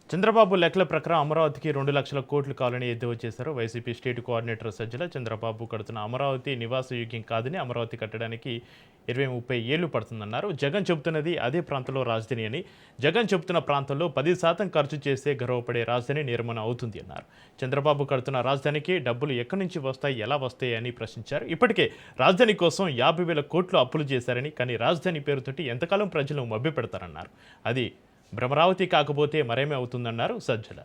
చంద్రబాబు లెక్కల ప్రకారం అమరావతికి 2 లక్షల కోట్లు కావాలని ఎద్దేవా చేశారు. YCP state coordinator Sajjala Chandrababu కడుతున్న అమరావతి నివాసయోగ్యం కాదని, అమరావతి కట్టడానికి 20-30 ఏళ్లు పడుతుందన్నారు. జగన్ చెబుతున్నది అదే ప్రాంతంలో రాజధాని అని, జగన్ చెబుతున్న ప్రాంతంలో 10% ఖర్చు చేస్తే గర్వపడే రాజధాని నిర్మాణం అవుతుంది అన్నారు. చంద్రబాబు కడుతున్న రాజధానికి డబ్బులు ఎక్కడి నుంచి వస్తాయి, ఎలా వస్తాయి అని ప్రశ్నించారు. ఇప్పటికే రాజధాని కోసం 50,000 కోట్లు అప్పులు చేశారని, కానీ రాజధాని పేరుతోటి ఎంతకాలం ప్రజలను మభ్యపెడతారన్నారు. అది భ్రమరావతి కాకపోతే మరేమీ అవుతుందన్నారు సజ్జల.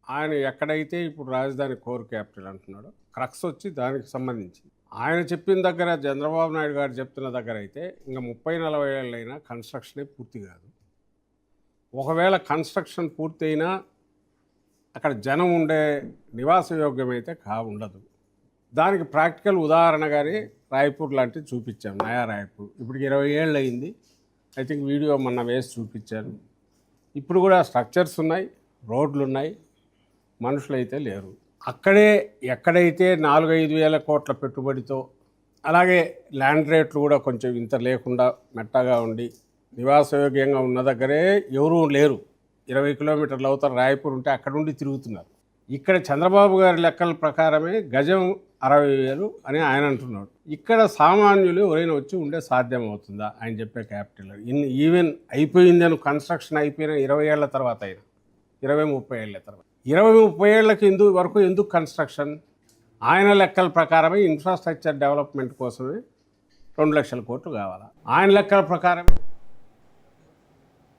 ఆయన ఎక్కడైతే ఇప్పుడు రాజధాని కోర్ క్యాపిటల్ అంటున్నాడో క్రక్స్ వచ్చి దానికి సంబంధించి ఆయన చెప్పిన దగ్గర, చంద్రబాబు నాయుడు గారు చెప్తున్న దగ్గర అయితే ఇంకా 30-40 ఏళ్ళైనా కన్స్ట్రక్షనే పూర్తి కాదు. ఒకవేళ కన్స్ట్రక్షన్ పూర్తయినా అక్కడ జనం ఉండే నివాసయోగ్యమైతే ఉండదు. దానికి ప్రాక్టికల్ ఉదాహరణగానే రాయపూర్ లాంటివి చూపించాం. నయా రాయపూర్ ఇప్పటికి 20 ఏళ్ళు అయింది. ఐ థింక్ వీడియో మొన్న వేసి చూపించాను. ఇప్పుడు కూడా స్ట్రక్చర్స్ ఉన్నాయి, రోడ్లు ఉన్నాయి, మనుషులు అయితే లేరు. అక్కడే ఎక్కడైతే 4-5 వేల కోట్ల పెట్టుబడితో, అలాగే ల్యాండ్ రేట్లు కూడా కొంచెం ఇంత లేకుండా మెట్టగా ఉండి నివాసయోగ్యంగా ఉన్న దగ్గరే ఎవరూ లేరు. 20 కిలోమీటర్లు అవతల రాయపూర్ ఉంటే అక్కడ ఉండి తిరుగుతున్నారు. ఇక్కడ చంద్రబాబు గారి లెక్కల ప్రకారమే గజం 60,000 అని ఆయన అంటున్నాడు. ఇక్కడ సామాన్యులు ఎవరైనా వచ్చి ఉండే సాధ్యం అవుతుందా ఆయన చెప్పే క్యాపిటల్? ఈవెన్ అయిపోయింది అని కన్స్ట్రక్షన్ అయిపోయిన 20 ఏళ్ల తర్వాత అయినా, 20-30 ఏళ్ల తర్వాత, 20-30 ఏళ్లకి ఎందుకు కన్స్ట్రక్షన్? ఆయన లెక్కల ప్రకారమే ఇన్ఫ్రాస్ట్రక్చర్ డెవలప్మెంట్ కోసమే 2 లక్షల కోట్లు కావాలా? ఆయన లెక్కల ప్రకారమే